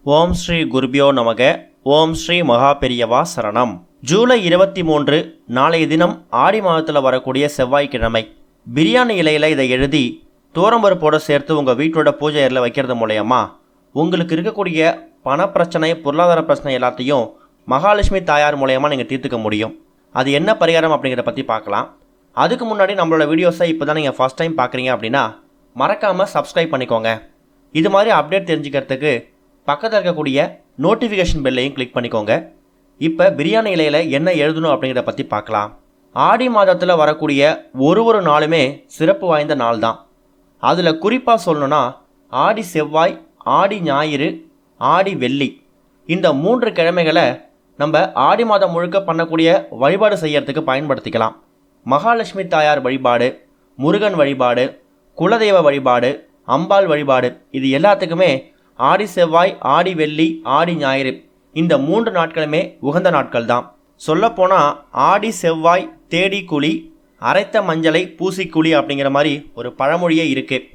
ஓம் ஸ்ரீ குருபியோ நமக. ஓம் ஸ்ரீ மகாபெரியவா சரணம். ஜூலை 23 நாளைய தினம் ஆடி மாதத்தில் வரக்கூடிய செவ்வாய்க்கிழமை. பிரியாணி இலையில் இதை எழுதி தோரம்பருப்போடு சேர்த்து உங்கள் வீட்டோட பூஜை அறையில் வைக்கிறது மூலயமா உங்களுக்கு இருக்கக்கூடிய பணப்பிரச்சனை, பொருளாதார பிரச்சனை எல்லாத்தையும் மகாலட்சுமி தாயார் மூலயமா நீங்கள் தீர்த்துக்க முடியும். அது என்ன பரிகாரம் அப்படிங்கிறத பற்றி பார்க்கலாம். அதுக்கு முன்னாடி நம்மளோட வீடியோஸை இப்போ தான் நீங்கள் ஃபஸ்ட் டைம் பார்க்குறீங்க அப்படின்னா மறக்காமல் சப்ஸ்கிரைப் பண்ணிக்கோங்க. இது மாதிரி அப்டேட் தெரிஞ்சுக்கிறதுக்கு பக்கத்தில் இருக்கக்கூடிய நோட்டிஃபிகேஷன் பெல்லையும் கிளிக் பண்ணிக்கோங்க. இப்போ பிரியாணி இலையில் என்ன எழுதணும் அப்படிங்கிறத பற்றி பார்க்கலாம். ஆடி மாதத்தில் வரக்கூடிய ஒரு நாளுமே சிறப்பு வாய்ந்த நாள் தான். அதில் குறிப்பாக சொல்லணுன்னா ஆடி செவ்வாய், ஆடி ஞாயிறு, ஆடி வெள்ளி, இந்த 3 கிழமைகளை நம்ம ஆடி மாதம் முழுக்க பண்ணக்கூடிய வழிபாடு செய்யறதுக்கு பயன்படுத்திக்கலாம். மகாலட்சுமி தாயார் வழிபாடு, முருகன் வழிபாடு, குலதெய்வ வழிபாடு, அம்பாள் வழிபாடு, இது எல்லாத்துக்குமே ஆடி செவ்வாய், ஆடி வெள்ளி, ஆடி ஞாயிறு, இந்த 3 நாட்களுமே உகந்த நாட்கள் தான். சொல்லப்போனால் ஆடி செவ்வாய் தேடி குழி, அரைத்த மஞ்சளை பூசி குழி அப்படிங்கிற மாதிரி ஒரு பழமொழியே இருக்குது.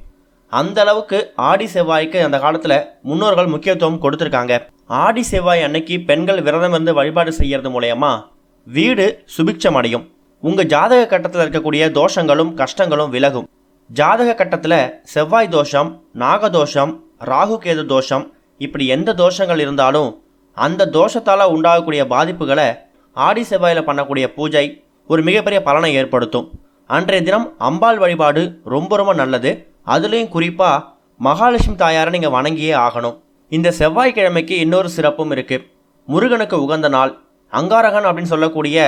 அந்த அளவுக்கு ஆடி செவ்வாய்க்கு அந்த காலத்தில் முன்னோர்கள் முக்கியத்துவம் கொடுத்துருக்காங்க. ஆடி செவ்வாய் அன்னைக்கு பெண்கள் விரதம் இருந்து வழிபாடு செய்கிறது மூலயமா வீடு சுபிட்சம் அடையும். உங்கள் ஜாதக கட்டத்தில் இருக்கக்கூடிய தோஷங்களும் கஷ்டங்களும் விலகும். ஜாதக கட்டத்தில் செவ்வாய் தோஷம், நாகதோஷம், ராகு கேது தோஷம், இப்படி எந்த தோஷங்கள் இருந்தாலும் அந்த தோஷத்தால் உண்டாகக்கூடிய பாதிப்புகளை ஆடி செவ்வாயில் பண்ணக்கூடிய பூஜை ஒரு மிகப்பெரிய பலனை ஏற்படுத்தும். அன்றைய தினம் அம்பாள் வழிபாடு ரொம்ப நல்லது. அதுலேயும் குறிப்பாக மகாலட்சுமி தாயாரை நீங்கள் வணங்கியே ஆகணும். இந்த செவ்வாய்க்கிழமைக்கு இன்னொரு சிறப்பும் இருக்குது. முருகனுக்கு உகந்த நாள். அங்காரகன் அப்படின்னு சொல்லக்கூடிய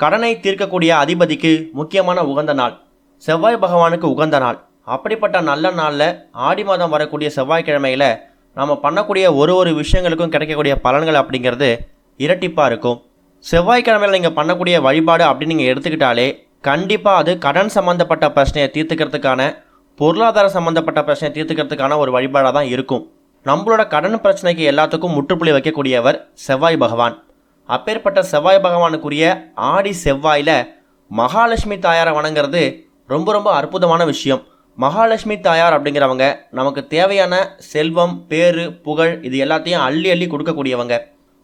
கடனை தீர்க்கக்கூடிய அதிபதிக்கு முக்கியமான உகந்த நாள். செவ்வாய் பகவானுக்கு உகந்த நாள். அப்படிப்பட்ட நல்ல நாளில் ஆடி மாதம் வரக்கூடிய செவ்வாய்க்கிழமையில் நாம் பண்ணக்கூடிய ஒரு விஷயங்களுக்கும் கிடைக்கக்கூடிய பலன்கள் அப்படிங்கிறது இரட்டிப்பாக இருக்கும். செவ்வாய்க்கிழமையில் நீங்கள் பண்ணக்கூடிய வழிபாடு அப்படின்னு நீங்கள் எடுத்துக்கிட்டாலே கண்டிப்பாக அது கடன் சம்மந்தப்பட்ட பிரச்சனையை தீர்த்துக்கிறதுக்கான, பொருளாதார சம்மந்தப்பட்ட பிரச்சனையை தீர்த்துக்கிறதுக்கான ஒரு வழிபாடாக தான் இருக்கும். நம்மளோட கடன் பிரச்சனைக்கு எல்லாத்துக்கும் முற்றுப்புள்ளி வைக்கக்கூடியவர் செவ்வாய் பகவான். அப்பேற்பட்ட செவ்வாய் பகவானுக்குரிய ஆடி செவ்வாயில் மகாலட்சுமி தாயாரை வணங்குறது ரொம்ப அற்புதமான விஷயம். மகாலட்சுமி தாயார் அப்படிங்கிறவங்க நமக்கு தேவையான செல்வம், பேரு, புகழ், இது எல்லாத்தையும் அள்ளி கொடுக்கக்கூடியவங்க.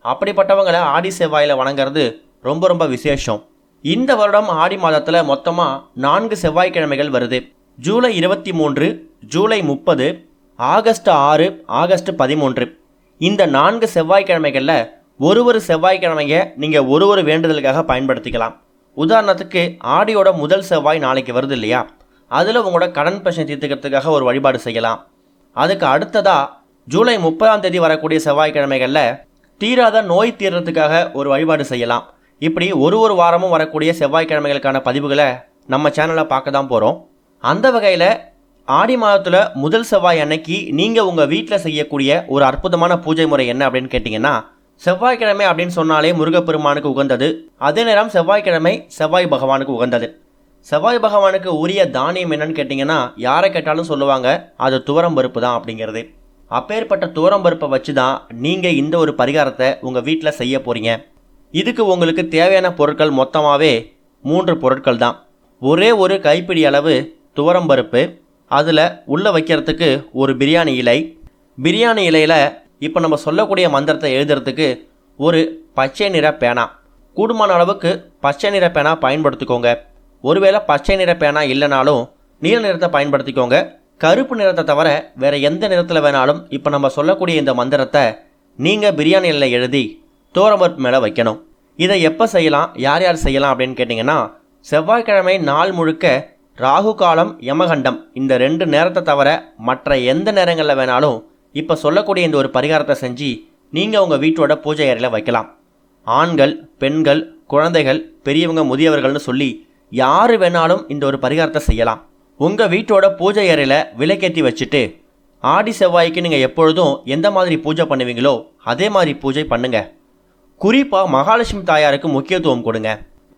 அப்படிப்பட்டவங்களை ஆடி செவ்வாயில் வணங்குறது ரொம்ப விசேஷம். இந்த வருடம் ஆடி மாதத்தில் மொத்தமாக 4 செவ்வாய்க்கிழமைகள் வருது. ஜூலை 23, ஜூலை 30, ஆகஸ்ட் 6, ஆகஸ்ட் 13, இந்த 4 செவ்வாய்க்கிழமைகளில் ஒரு செவ்வாய்க்கிழமையை நீங்கள் ஒரு வேண்டுதலுக்காக பயன்படுத்திக்கலாம். உதாரணத்துக்கு ஆடியோட முதல் செவ்வாய் நாளைக்கு வருது இல்லையா, அதில் உங்களோட கடன் பிரச்சனை தீர்த்துக்கிறதுக்காக ஒரு வழிபாடு செய்யலாம். அதுக்கு அடுத்ததாக ஜூலை 30ஆம் தேதி வரக்கூடிய செவ்வாய்க்கிழமைகளில் தீராத நோய் தீர்றதுக்காக ஒரு வழிபாடு செய்யலாம். இப்படி ஒரு வாரமும் வரக்கூடிய செவ்வாய்க்கிழமைகளுக்கான பதிவுகளை நம்ம சேனலில் பார்க்க தான் போகிறோம். அந்த வகையில் ஆடி மாதத்தில் முதல் செவ்வாய் அன்னைக்கு நீங்கள் உங்கள் வீட்டில் செய்யக்கூடிய ஒரு அற்புதமான பூஜை முறை என்ன அப்படின்னு கேட்டிங்கன்னா, செவ்வாய்க்கிழமை அப்படின்னு சொன்னாலே முருகப்பெருமானுக்கு உகந்தது. அதே நேரம் செவ்வாய்க்கிழமை செவ்வாய் பகவானுக்கு உகந்தது. செவ்வாய் பகவானுக்கு உரிய தானியம் என்னன்னு கேட்டிங்கன்னா, யாரை கேட்டாலும் சொல்லுவாங்க அது துவரம்பருப்பு தான் அப்படிங்கிறது. அப்பேற்பட்ட துவரம்பருப்பை வச்சு தான் நீங்கள் இந்த ஒரு பரிகாரத்தை உங்கள் வீட்டில் செய்ய போகிறீங்க. இதுக்கு உங்களுக்கு தேவையான பொருட்கள் மொத்தமாகவே 3 பொருட்கள் தான். ஒரே ஒரு கைப்பிடி அளவு துவரம்பருப்பு, அதில் உள்ளே வைக்கிறதுக்கு ஒரு பிரியாணி இலை. பிரியாணி இலையில் இப்போ நம்ம சொல்லக்கூடிய மந்திரத்தை எழுதுறதுக்கு ஒரு பச்சை நிற பேனா. கூடுமான அளவுக்கு பச்சை நிற பேனா பயன்படுத்திக்கோங்க. ஒருவேளை பச்சை நிற பேனா இல்லைனாலும் நீல நிறத்தை பயன்படுத்திக்கோங்க. கருப்பு நிறத்தை தவிர வேறு எந்த நிறத்தில் வேணாலும் இப்போ நம்ம சொல்லக்கூடிய இந்த மந்திரத்தை நீங்கள் பிரியாணியில் எழுதி தோரம்பருப்பு மேலே வைக்கணும். இதை எப்போ செய்யலாம், யார் செய்யலாம் அப்படின்னு கேட்டிங்கன்னா, செவ்வாய்க்கிழமை நாள் முழுக்க ராகு காலம், யமகண்டம், இந்த 2 நேரத்தை தவிர மற்ற எந்த நேரங்களில் வேணாலும் இப்போ சொல்லக்கூடிய இந்த ஒரு பரிகாரத்தை செஞ்சு நீங்கள் உங்கள் வீட்டோட பூஜை அறையில் வைக்கலாம். ஆண்கள், பெண்கள், குழந்தைகள், பெரியவங்க, முதியவர்கள்னு சொல்லி யார் வேணாலும் இந்த ஒரு பரிகாரத்தை செய்யலாம். உங்கள் வீட்டோட பூஜை அறையில் விளக்கேற்றி வச்சுட்டு ஆடி செவ்வாய்க்கு நீங்கள் எப்பொழுதும் எந்த மாதிரி பூஜை பண்ணுவீங்களோ அதே மாதிரி பூஜை பண்ணுங்கள். குறிப்பாக மகாலட்சுமி தாயாருக்கு முக்கியத்துவம் கொடுங்க.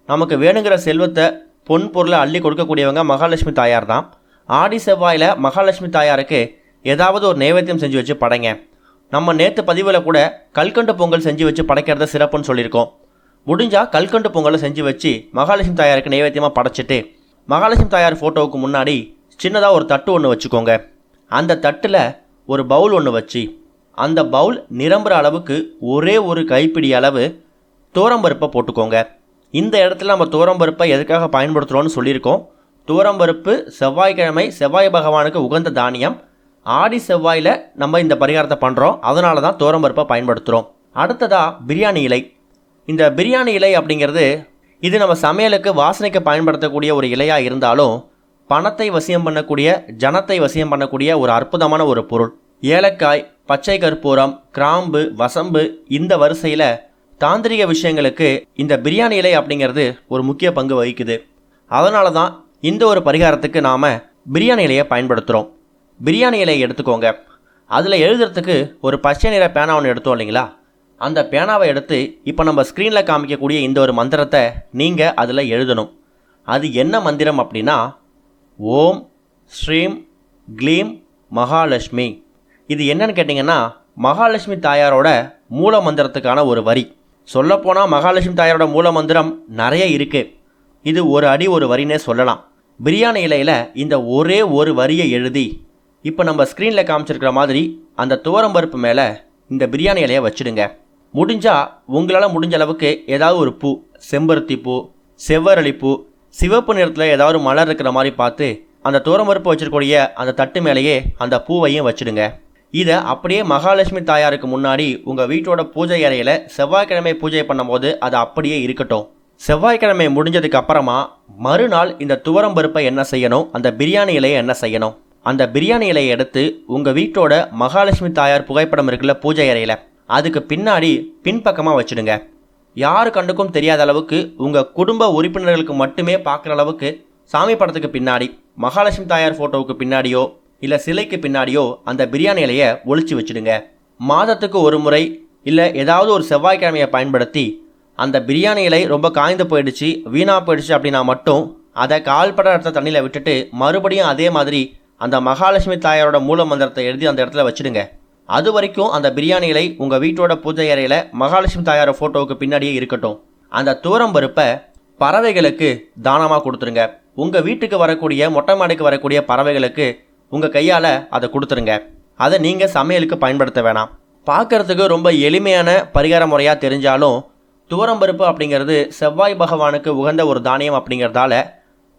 நமக்கு வேணுங்கிற செல்வத்தை, பொன் பொருளை அள்ளி கொடுக்கக்கூடியவங்க மகாலட்சுமி தாயார் தான். ஆடி செவ்வாயில் மகாலட்சுமி தாயாருக்கு ஏதாவது ஒரு நைவேத்தியம் செஞ்சு வச்சு படைங்க. நம்ம நேற்று பதிவில் கூட கல்கண்டு பொங்கல் செஞ்சு வச்சு படைக்கிறத சிறப்புன்னு சொல்லியிருக்கோம். முடிஞ்சால் கல்கண்டு பொங்கலை செஞ்சு வச்சு மகாலட்சுமி தாயாருக்கு நைவேத்தியமாக படைச்சிட்டு மகாலட்சுமி தாயார் ஃபோட்டோவுக்கு முன்னாடி சின்னதாக ஒரு தட்டு ஒன்று வச்சுக்கோங்க. அந்த தட்டில் ஒரு பவுல் ஒன்று வச்சு அந்த பவுல் நிரம்புற அளவுக்கு ஒரே ஒரு கைப்பிடி அளவு துவரம்பருப்பை போட்டுக்கோங்க. இந்த இடத்துல நம்ம துவரம்பருப்பை எதுக்காக பயன்படுத்துகிறோன்னு சொல்லியிருக்கோம். துவரம்பருப்பு செவ்வாய்க்கிழமை செவ்வாய் பகவானுக்கு உகந்த தானியம். ஆடி செவ்வாயில் நம்ம இந்த பரிகாரத்தை பண்ணுறோம். அதனால தான் துவரம்பருப்பை பயன்படுத்துகிறோம். அடுத்ததாக பிரியாணி இலை. இந்த பிரியாணி இலை அப்படிங்கிறது இது நம்ம சமையலுக்கு வாசனைக்கு பயன்படுத்தக்கூடிய ஒரு இலையாக இருந்தாலும் பணத்தை வசியம் பண்ணக்கூடிய, ஜனத்தை வசியம் பண்ணக்கூடிய ஒரு அற்புதமான ஒரு பொருள். ஏலக்காய், பச்சை கற்பூரம், கிராம்பு, வசம்பு, இந்த வரிசையில் தாந்திரிக விஷயங்களுக்கு இந்த பிரியாணி இலை அப்படிங்கிறது ஒரு முக்கிய பங்கு வகிக்குது. அதனால தான் இந்த ஒரு பரிகாரத்துக்கு நாம் பிரியாணி இலையை பயன்படுத்துகிறோம். பிரியாணி இலையை எடுத்துக்கோங்க. அதில் எழுதுறதுக்கு ஒரு பச்சை நிற பேனா ஒன்று எடுத்தோம் இல்லைங்களா? அந்த பேனாவை எடுத்து இப்போ நம்ம ஸ்க்ரீனில் காமிக்கக்கூடிய இந்த ஒரு மந்திரத்தை நீங்கள் அதில் எழுதணும். அது என்ன மந்திரம் அப்படின்னா, ஓம் ஸ்ரீம் க்ளீம் மகாலட்சுமி. இது என்னன்னு கேட்டிங்கன்னா, மகாலட்சுமி தாயாரோட மூல மந்திரத்துக்கான ஒரு வரி. சொல்லப்போனால் மகாலட்சுமி தாயாரோட மூல மந்திரம் நிறைய இருக்குது. இது ஒரு அடி ஒரு வரினே சொல்லலாம். பிரியாணி இலையில் இந்த ஒரே ஒரு வரியை எழுதி இப்போ நம்ம ஸ்க்ரீனில் காமிச்சிருக்கிற மாதிரி அந்த துவரம்பருப்பு மேலே இந்த பிரியாணி இலையை வச்சுடுங்க. முடிஞ்சால் உங்களால் முடிஞ்ச அளவுக்கு ஏதாவது ஒரு பூ, செம்பருத்தி பூ, செவ்வரளி பூ, சிவப்பு நிறத்தில் ஏதாவது மலர் இருக்கிற மாதிரி பார்த்து அந்த துவரம்பருப்பு வச்சுருக்கூடிய அந்த தட்டு மேலேயே அந்த பூவையும் வச்சுடுங்க. இதை அப்படியே மகாலட்சுமி தாயாருக்கு முன்னாடி உங்கள் வீட்டோட பூஜை அறையில் செவ்வாய்க்கிழமை பூஜை பண்ணும்போது அது அப்படியே இருக்கட்டும். செவ்வாய்க்கிழமை முடிஞ்சதுக்கு அப்புறமா மறுநாள் இந்த துவரம்பருப்பை என்ன செய்யணும், அந்த பிரியாணி இலையை என்ன செய்யணும், அந்த பிரியாணி இலையை எடுத்து உங்கள் வீட்டோட மகாலட்சுமி தாயார் புகைப்படம் இருக்குல்ல பூஜை அறையில், அதுக்கு பின்னாடி பின்பக்கமாக வச்சுடுங்க. யாரு கண்டுக்கும் தெரியாத அளவுக்கு உங்கள் குடும்ப உறுப்பினர்களுக்கு மட்டுமே பார்க்குற அளவுக்கு சாமி படத்துக்கு பின்னாடி, மகாலட்சுமி தாயார் ஃபோட்டோவுக்கு பின்னாடியோ இல்லை சிலைக்கு பின்னாடியோ அந்த பிரியாணி இலையை ஒளிச்சு வச்சுடுங்க. மாதத்துக்கு ஒரு முறை இல்லை ஏதாவது ஒரு செவ்வாய்க்கிழமையை பயன்படுத்தி அந்த பிரியாணி இலை ரொம்ப காய்ந்து போயிடுச்சு, வீணாக போயிடுச்சு அப்படின்னா மட்டும் அதை கால்பட இடத்த தண்ணியில் விட்டுட்டு மறுபடியும் அதே மாதிரி அந்த மகாலட்சுமி தாயாரோட மூல மந்திரத்தை எழுதி அந்த இடத்துல வச்சுடுங்க. அது வரைக்கும் அந்த பிரியாணி இலை உங்கள் வீட்டோட பூஜை அறையில் மகாலட்சுமி தாயாரோட ஃபோட்டோவுக்கு பின்னாடியே இருக்கட்டும். அந்த துவரம்பருப்பை பறவைகளுக்கு தானமாக கொடுத்துருங்க. உங்கள் வீட்டுக்கு வரக்கூடிய மொட்டை மாடிக்கு வரக்கூடிய பறவைகளுக்கு உங்கள் கையால் அதை கொடுத்துருங்க. அதை நீங்கள் சமையலுக்கு பயன்படுத்த வேணாம். பார்க்குறதுக்கு ரொம்ப எளிமையான பரிகார முறையாக தெரிஞ்சாலும் துவரம்பருப்பு அப்படிங்கிறது செவ்வாய் பகவானுக்கு உகந்த ஒரு தானியம் அப்படிங்கிறதால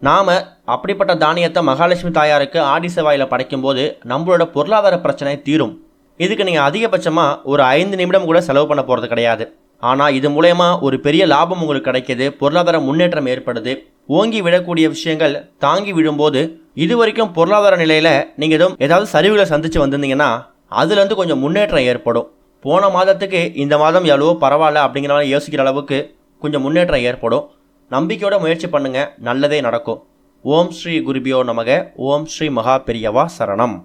நாம் அப்படிப்பட்ட தானியத்தை மகாலட்சுமி தாயாருக்கு ஆடி செவ்வாயில் படைக்கும்போது நம்மளோட பொருளாதார பிரச்சனை தீரும். இதுக்கு நீங்கள் அதிகபட்சமாக ஒரு 5 நிமிடம் கூட செலவு பண்ண போகிறது கிடையாது. ஆனால் இது மூலயமா ஒரு பெரிய லாபம் உங்களுக்கு கிடைக்கிது, பொருளாதார முன்னேற்றம் ஏற்படுது. ஓங்கி விடக்கூடிய விஷயங்கள் தாங்கி விழும்போது இது வரைக்கும் பொருளாதார நிலையில் நீங்கள் ஏதாவது சரிவுகளை சந்தித்து வந்திருந்தீங்கன்னா அதுலேருந்து கொஞ்சம் முன்னேற்றம் ஏற்படும். போன மாதத்துக்கு இந்த மாதம் எவ்வளவோ பரவாயில்ல அப்படிங்கிற மாதிரி யோசிக்கிற அளவுக்கு கொஞ்சம் முன்னேற்றம் ஏற்படும். நம்பிக்கையோட முயற்சி பண்ணுங்கள், நல்லதே நடக்கும். ஓம் ஸ்ரீ குருபியோ நமக. ஓம் ஸ்ரீ மகா பெரியவா சரணம்.